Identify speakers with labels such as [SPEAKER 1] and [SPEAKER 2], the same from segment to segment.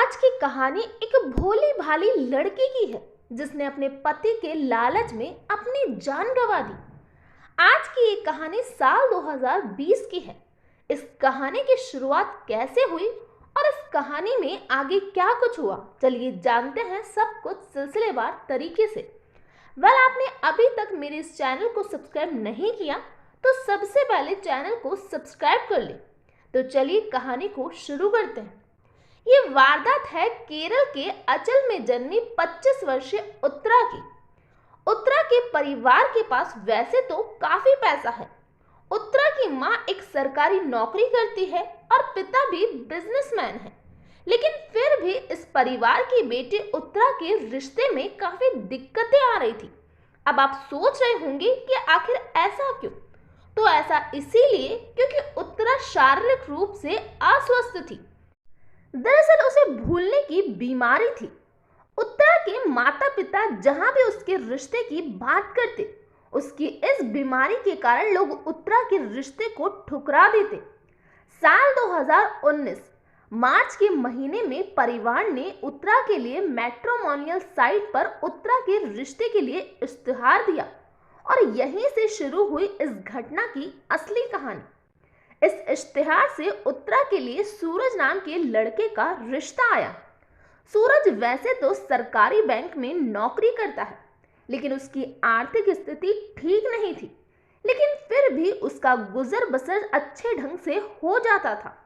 [SPEAKER 1] आज की कहानी एक भोली भाली लड़की की है जिसने अपने पति के लालच में अपनी जान गंवा दी। आज की ये कहानी साल 2020 की है। इस कहानी की शुरुआत कैसे हुई और इस कहानी में आगे क्या कुछ हुआ, चलिए जानते हैं सब कुछ सिलसिलेवार तरीके से। आपने अभी तक मेरे इस चैनल को सब्सक्राइब नहीं किया तो सबसे पहले चैनल को सब्सक्राइब कर ले। तो चलिए कहानी को शुरू करते हैं। ये वारदात है केरल के अचल में जन्मी 25 वर्षीय उत्तरा की। उत्तरा के परिवार के पास वैसे तो काफी पैसा है। उत्तरा की माँ एक सरकारी नौकरी करती है और पिता भी बिजनेसमैन है, लेकिन फिर भी इस परिवार की बेटी उत्तरा के रिश्ते में काफी दिक्कतें आ रही थी। अब आप सोच रहे होंगे कि आखिर ऐसा क्यों? तो ऐसा इसीलिए क्योंकि उत्तरा शारीरिक रूप से अस्वस्थ थी। दरअसल उसे भूलने की बीमारी थी। उत्तरा के माता पिता जहां भी उसके रिश्ते की बात करते, उसकी इस बीमारी के कारण लोग उत्तरा के रिश्ते को ठुकरा देते। साल 2019 मार्च के महीने में परिवार ने उत्तरा के लिए मैट्रिमोनियल साइट पर उत्तरा के रिश्ते के लिए इश्तिहार दिया और यहीं से शुरू हुई इस घटना की असली कहानी। इस इश्तिहार से उत्तरा के लिए सूरज नाम के लड़के का रिश्ता आया। सूरज वैसे तो सरकारी बैंक में नौकरी करता है, लेकिन उसकी आर्थिक स्थिति ठीक नहीं थी, लेकिन फिर भी उसका गुजर बसर अच्छे ढंग से हो जाता था।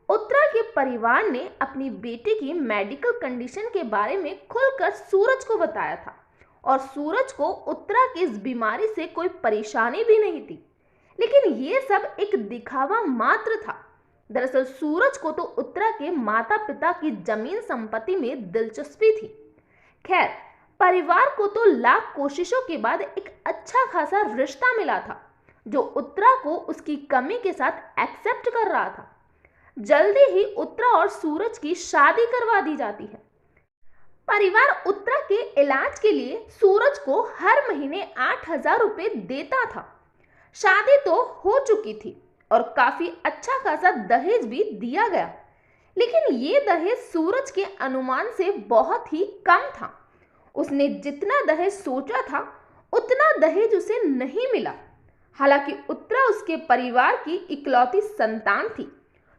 [SPEAKER 1] उत्तरा के परिवार ने अपनी बेटी की मेडिकल कंडीशन के बारे में खुलकर सूरज को बताया था और सूरज को उत्तरा की इस बीमारी से कोई परेशानी भी नहीं थी, लेकिन ये सब एक दिखावा मात्र था। दरअसल सूरज को तो उत्तरा के माता पिता की जमीन संपत्ति में दिलचस्पी थी। खैर, परिवार को तो लाख कोशिशों के बाद एक अच्छा खासा रिश्ता मिला था जो उत्तरा को उसकी कमी के साथ एक्सेप्ट कर रहा था। जल्दी ही उत्तरा और सूरज की शादी करवा दी जाती है। परिवार उत्तरा के इलाज के लिए सूरज को हर महीने 8,000 रुपए देता था। शादी तो हो चुकी थी और काफी अच्छा खासा दहेज भी दिया गया, लेकिन ये दहेज सूरज के अनुमान से बहुत ही कम था। उसने जितना दहेज सोचा था उतना दहेज उसे नहीं मिला। हालांकि उत्तरा उसके परिवार की इकलौती संतान थी।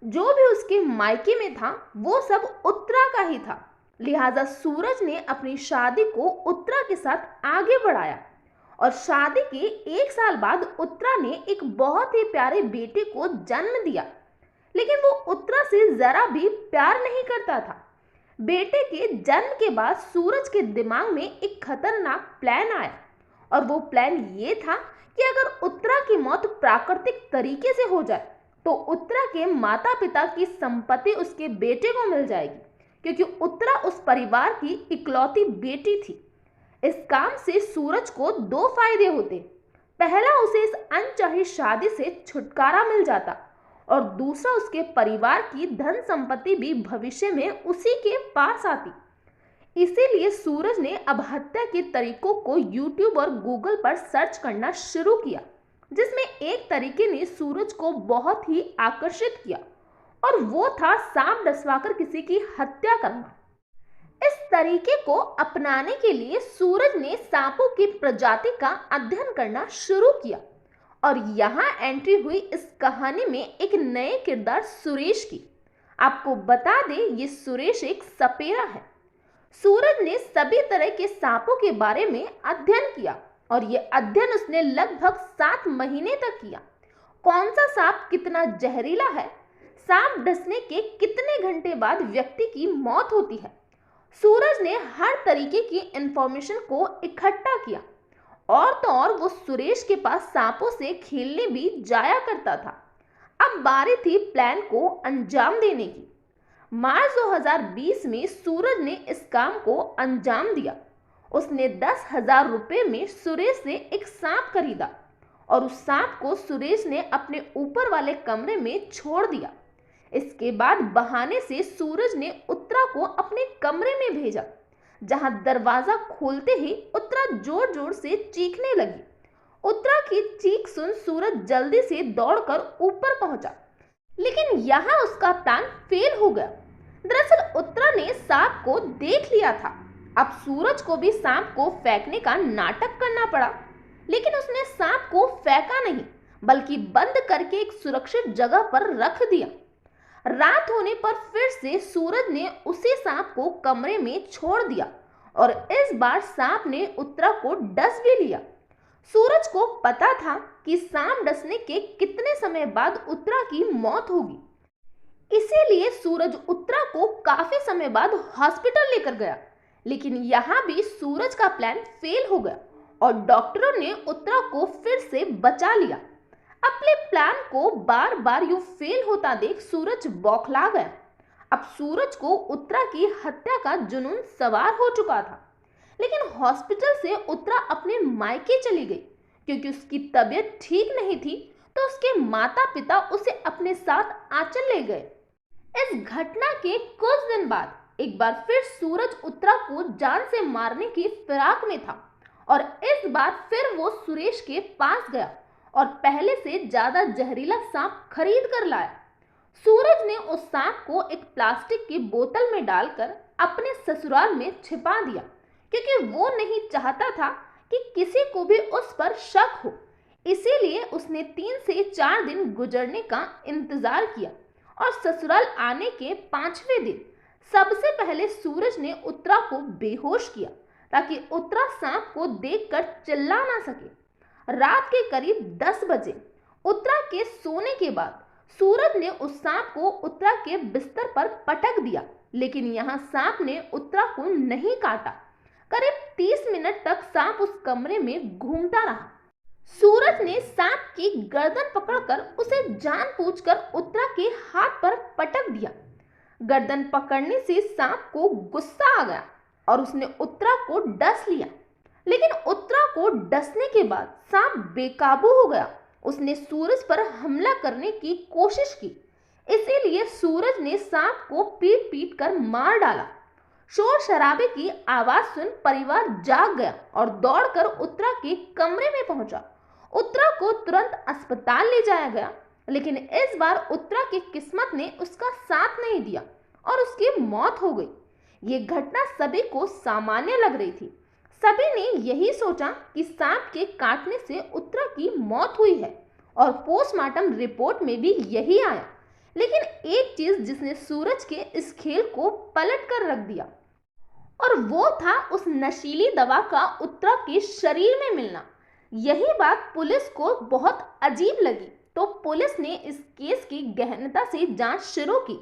[SPEAKER 1] जो भी उसके मायके में था वो सब उत्तरा का ही था। लिहाजा सूरज ने अपनी शादी को उत्तरा के साथ आगे बढ़ाया और शादी के 1 साल बाद उत्तरा ने एक बहुत ही प्यारे बेटे को जन्म दिया, लेकिन वो उत्तरा से जरा भी प्यार नहीं करता था। बेटे के जन्म के बाद सूरज के दिमाग में एक खतरनाक प्लान आया और वो प्लान ये था कि अगर उत्तरा की मौत प्राकृतिक तरीके से हो जाए तो उत्तरा के माता पिता की संपत्ति उसके बेटे को मिल जाएगी, क्योंकि उत्तरा उस परिवार की इकलौती बेटी थी। इस काम से सूरज को 2 फायदे होते। पहला, उसे इस अनचाही शादी से छुटकारा मिल जाता और दूसरा, उसके परिवार की धन संपत्ति भी भविष्य में उसी के पास आती। इसीलिए सूरज ने अब हत्या के तरीकों को YouTube और Google पर सर्च करना शुरू किया, जिसमें एक तरीके ने सूरज को बहुत ही आकर्षित किया और वो था सांप डसवाकर किसी की हत्या करना। इस तरीके को अपनाने के लिए सूरज ने सांपों की प्रजाति का अध्ययन करना शुरू किया और यहाँ एंट्री हुई इस कहानी में एक नए किरदार सुरेश की। आपको बता दें, ये सुरेश एक सपेरा है। सूरज ने सभी तरह के सांपों के बारे में अध्ययन किया और ये अध्ययन उसने लगभग 7 महीने तक किया। कौन सा सांप कितना जहरीला है, सांप डसने के कितने घंटे बाद व्यक्ति की मौत होती है, सूरज ने हर तरीके की इंफॉर्मेशन को इकट्ठा किया। और तो और वो सुरेश के पास सांपों से खेलने भी जाया करता था। अब बारी थी प्लान को अंजाम देने की। मार्च 2020 में सूरज ने इस काम को अंजाम दिया। उसने 10,000 रुपए में सुरेश से एक सांप खरीदा और उस सांप को सुरेश ने अपने ऊपर वाले कमरे में छोड़ दिया। इसके बाद बहाने से सूरज ने उत्तरा को अपने कमरे में भेजा, जहां दरवाजा खोलते ही उत्तरा जोर जोर से चीखने लगी। उत्तरा की चीख सुन सूरज जल्दी से दौड़कर ऊपर पहुंचा, लेकिन यहाँ उसका प्लान फेल हो गया। दरअसल उत्तरा ने सांप को देख लिया था। अब सूरज को भी सांप को फेंकने का नाटक करना पड़ा, लेकिन उसने सांप को फेंका नहीं, बल्कि बंद करके एक सुरक्षित जगह पर रख दिया। रात होने पर फिर से सूरज ने उसी सांप को कमरे में छोड़ दिया और इस बार सांप ने उत्तरा को डस भी लिया। सूरज को पता था कि सांप डसने के कितने समय बाद उत्तरा की मौत होगी, इसीलिए सूरज उत्तरा को काफी समय बाद हॉस्पिटल लेकर गया। लेकिन यहाँ भी सूरज का प्लान फेल हो गया और डॉक्टरों ने उत्तरा को फिर से बचा लिया। अपने प्लान को बार बार यूं फेल होता देख सूरज बौखला गया। अब सूरज को उत्तरा की हत्या का जुनून सवार हो चुका था। लेकिन हॉस्पिटल से उत्तरा अपने मायके चली गई क्योंकि उसकी तबीयत ठीक नहीं थी, तो उसके माता पिता उसे अपने साथ आंचल ले गए। इस घटना के कुछ दिन बाद एक बार फिर सूरज उत्तरा को जान से मारने की फिराक में था और इस बार फिर वो सुरेश के पास गया और पहले से ज्यादा जहरीला सांप खरीद कर लाया। सूरज ने उस सांप को एक प्लास्टिक की बोतल में डालकर अपने ससुराल में छिपा दिया क्योंकि वो नहीं चाहता था कि किसी को भी उस पर शक हो। इसीलिए उसने 3 से 4 दिन गुजरने का इंतजार किया और ससुराल आने के 5वें दिन सबसे पहले सूरज ने उत्तरा को बेहोश किया ताकि उत्तरा सांप को देखकर चिल्ला ना सके। रात के करीब 10 बजे उत्तरा के सोने के बाद सूरज ने उस सांप को उत्तरा के बिस्तर पर पटक दिया, लेकिन यहाँ सांप ने उत्तरा को नहीं काटा। करीब 30 मिनट तक सांप उस कमरे में घूमता रहा। सूरज ने सांप की गर्दन पकड़कर उसे जानबूझकर उत्तरा के हाथ पर पटक दिया। गर्दन पकड़ने से सांप को गुस्सा आ गया और उसने उत्तरा को डस लिया। लेकिन उत्तरा को डसने के बाद सांप बेकाबू हो गया। उसने सूरज पर हमला करने की कोशिश की, इसीलिए सूरज ने सांप को पीट पीट कर मार डाला। शोर शराबे की आवाज सुन परिवार जाग गया और दौड़कर उत्तरा के कमरे में पहुंचा। उत्तरा को तुरंत अस्पताल ले जाया गया, लेकिन इस बार उत्तरा की किस्मत ने उसका साथ नहीं दिया और उसकी मौत हो गई। ये घटना सभी को सामान्य लग रही थी। सभी ने यही सोचा कि सांप के काटने से उत्तरा की मौत हुई है और पोस्टमार्टम रिपोर्ट में भी यही आया। लेकिन एक चीज जिसने सूरज के इस खेल को पलट कर रख दिया और वो था उस नशीली दवा का उत्तरा के शरीर में मिलना। यही बात पुलिस को बहुत अजीब लगी, तो पुलिस ने इस केस की गहनता से जांच शुरू की,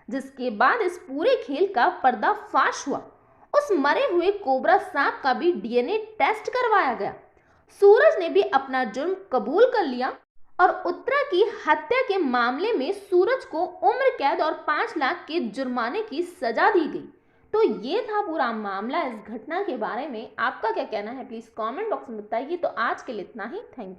[SPEAKER 1] जिसके बाद इस पूरे खेल का पर्दाफाश हुआ। उस मरे हुए कोबरा सांप का भी डीएनए टेस्ट करवाया गया। सूरज ने भी अपना जुर्म कबूल कर लिया और उत्तरा की हत्या के मामले में सूरज को उम्र कैद और 5 लाख के जुर्माने की सजा दी गई। तो ये था पूरा मामला। इस घटना के बारे में आपका क्या कहना है, प्लीज कमेंट बॉक्स में बताइए। तो आज के लिए इतना ही। Thank you.